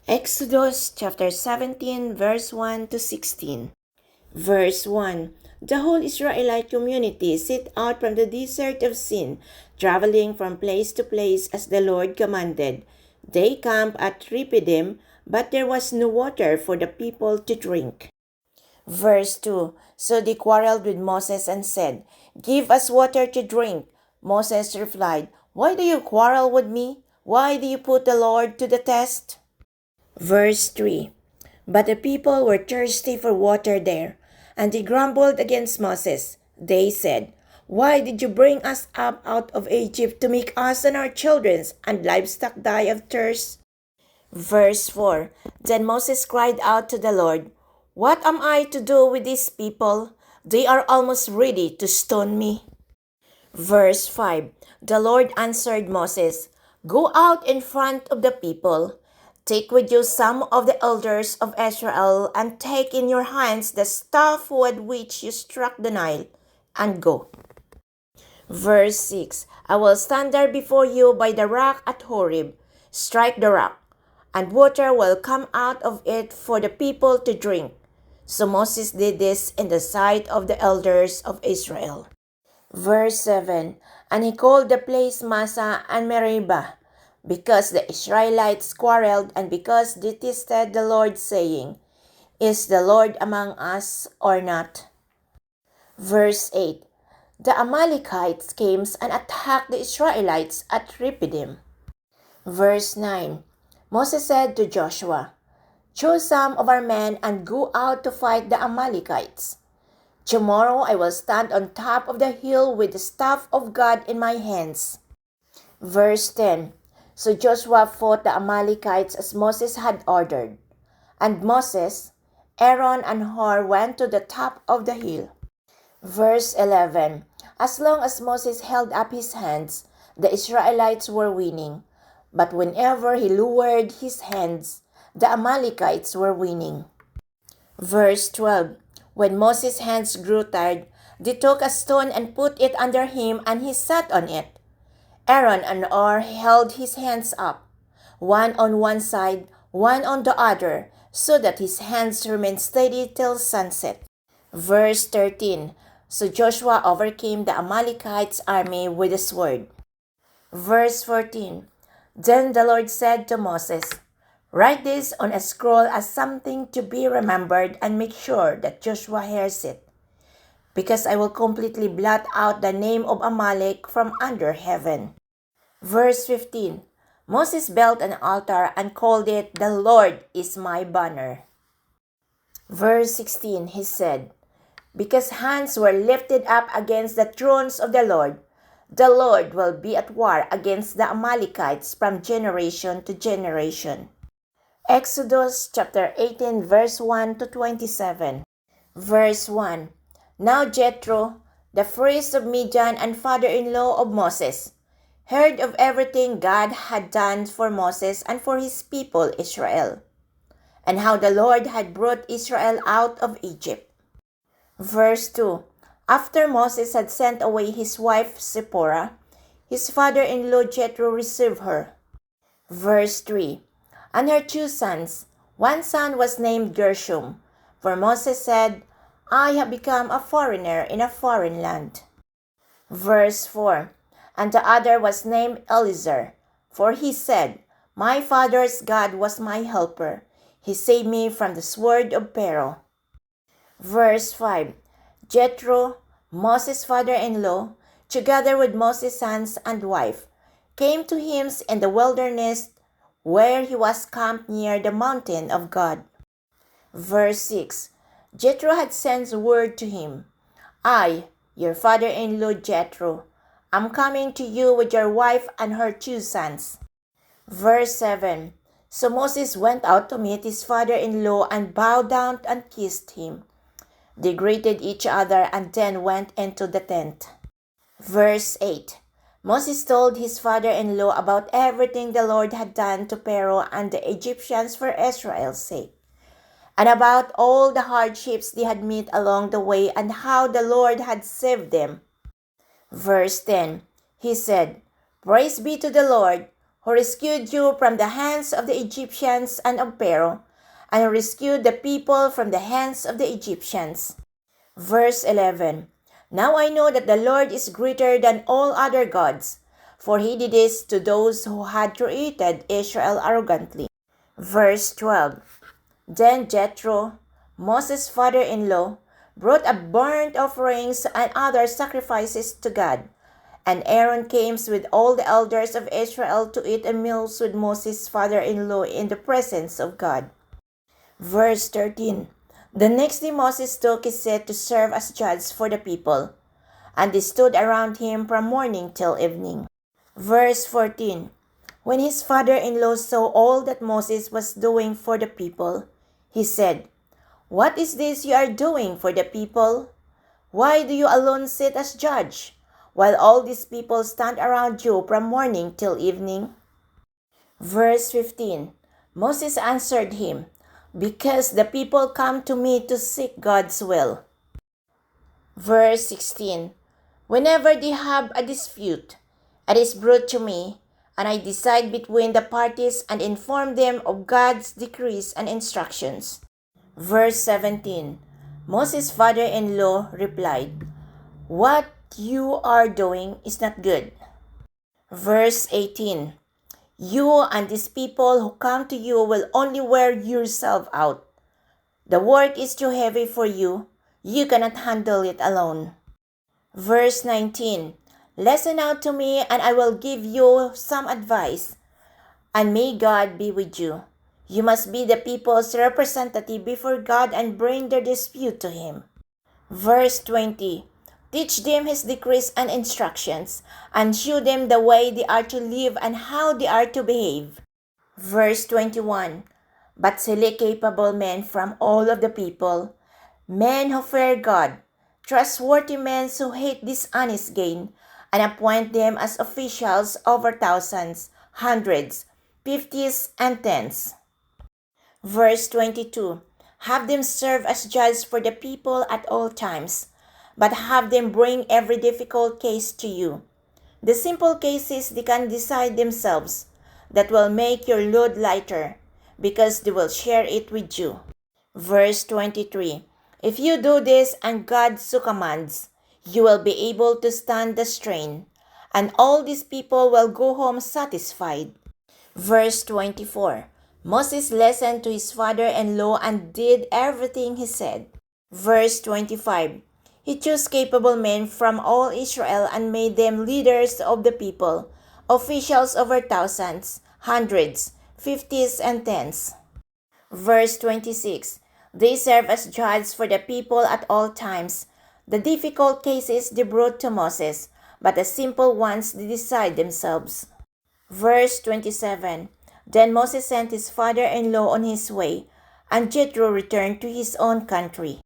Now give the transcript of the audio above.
Exodus chapter 17 verse 1 to 16. Verse 1. The whole Israelite community set out from the desert of Sin, traveling from place to place as the Lord commanded. They camped at Rephidim, but there was no water for the people to drink. Verse 2. So they quarreled with Moses and said, "Give us water to drink." Moses replied, "Why do you quarrel with me? Why do you put the Lord to the test?" Verse 3. But the people were thirsty for water there, and they grumbled against Moses. They said, "Why did you bring us up out of Egypt to make us and our children and livestock die of thirst?" Verse 4. Then Moses cried out to the Lord, "What am I to do with these people? They are almost ready to stone me." Verse 5. The Lord answered Moses, "Go out in front of the people. Take with you some of the elders of Israel, and take in your hands the staff with which you struck the Nile, and go." Verse 6. I will stand there before you by the rock at Horeb. Strike the rock, and water will come out of it for the people to drink. So Moses did this in the sight of the elders of Israel. Verse 7. And he called the place Massah and Meribah, because the Israelites quarreled and because they tested the Lord, saying, "Is the Lord among us or not?" Verse 8. The Amalekites came and attacked the Israelites at Rephidim. Verse 9. Moses said to Joshua, "Choose some of our men and go out to fight the Amalekites. Tomorrow I will stand on top of the hill with the staff of God in my hands." Verse 10. So Joshua fought the Amalekites as Moses had ordered. And Moses, Aaron, and Hur went to the top of the hill. Verse 11. As long as Moses held up his hands, the Israelites were winning. But whenever he lowered his hands, the Amalekites were winning. Verse 12. When Moses' hands grew tired, they took a stone and put it under him, and he sat on it. Aaron and Hur held his hands up, one on one side, one on the other, so that his hands remained steady till sunset. Verse 13. So Joshua overcame the Amalekites' army with a sword. Verse 14. Then the Lord said to Moses, "Write this on a scroll as something to be remembered, and make sure that Joshua hears it, because I will completely blot out the name of Amalek from under heaven." Verse 15. Moses built an altar and called it, "The Lord is my banner." Verse 16. He said, "Because hands were lifted up against the thrones of the Lord will be at war against the Amalekites from generation to generation." Exodus chapter 18 verse 1 to 27. Verse 1. Now Jethro, the priest of Midian and father-in-law of Moses, heard of everything God had done for Moses and for his people Israel, and how the Lord had brought Israel out of Egypt. Verse 2. After Moses had sent away his wife Zipporah, his father-in-law Jethro received her. Verse 3. And her two sons, one son was named Gershom, for Moses said, "I have become a foreigner in a foreign land." Verse 4. And the other was named Eliezer, for he said, "My father's God was my helper. He saved me from the sword of Pharaoh." Verse 5. Jethro, Moses' father-in-law, together with Moses' sons and wife, came to him in the wilderness where he was camped near the mountain of God. Verse 6. Jethro had sent word to him, "I, your father-in-law Jethro, am coming to you with your wife and her two sons." Verse 7. So Moses went out to meet his father-in-law and bowed down and kissed him. They greeted each other and then went into the tent. Verse 8. Moses told his father-in-law about everything the Lord had done to Pharaoh and the Egyptians for Israel's sake, and about all the hardships they had met along the way and how the Lord had saved them. Verse 10. He said, "Praise be to the Lord, who rescued you from the hands of the Egyptians and of Pharaoh, and who rescued the people from the hands of the Egyptians. Verse 11. Now I know that the Lord is greater than all other gods, for he did this to those who had treated Israel arrogantly. Verse 12. Then Jethro, Moses' father-in-law, brought a burnt offerings and other sacrifices to God. And Aaron came with all the elders of Israel to eat a meal with Moses' father-in-law in the presence of God. Verse 13. The next day Moses took his seat to serve as judge for the people, and they stood around him from morning till evening. Verse 14. When his father-in-law saw all that Moses was doing for the people, he said, What is this you are doing for the people? Why do you alone sit as judge, while all these people stand around you from morning till evening? Verse 15. Moses answered him, Because the people come to me to seek God's will. Verse 16. Whenever they have a dispute, it is brought to me, and I decide between the parties and inform them of God's decrees and instructions. Verse 17. Moses' father-in-law replied, What you are doing is not good. Verse 18. You and these people who come to you will only wear yourself out. The work is too heavy for you. You cannot handle it alone. Verse 19. Listen now to me, and I will give you some advice, and may God be with you. You must be the people's representative before God and bring their dispute to him. Verse 20. Teach them his decrees and instructions, and show them the way they are to live and how they are to behave. Verse 21. But select capable men from all of the people, men who fear God, trustworthy men who hate dishonest gain, and appoint them as officials over thousands, hundreds, fifties, and tens. Verse 22. Have them serve as judges for the people at all times, but have them bring every difficult case to you. The simple cases they can decide themselves, that will make your load lighter, because they will share it with you. Verse 23. If you do this and God so commands, you will be able to stand the strain, and all these people will go home satisfied. Verse 24. Moses listened to his father-in-law and did everything he said. Verse 25. He chose capable men from all Israel and made them leaders of the people, officials over thousands, hundreds, fifties, and tens. Verse 26. They serve as judges for the people at all times. The difficult cases they brought to Moses, but the simple ones they decide themselves. Verse 27. Then Moses sent his father-in-law on his way, and Jethro returned to his own country.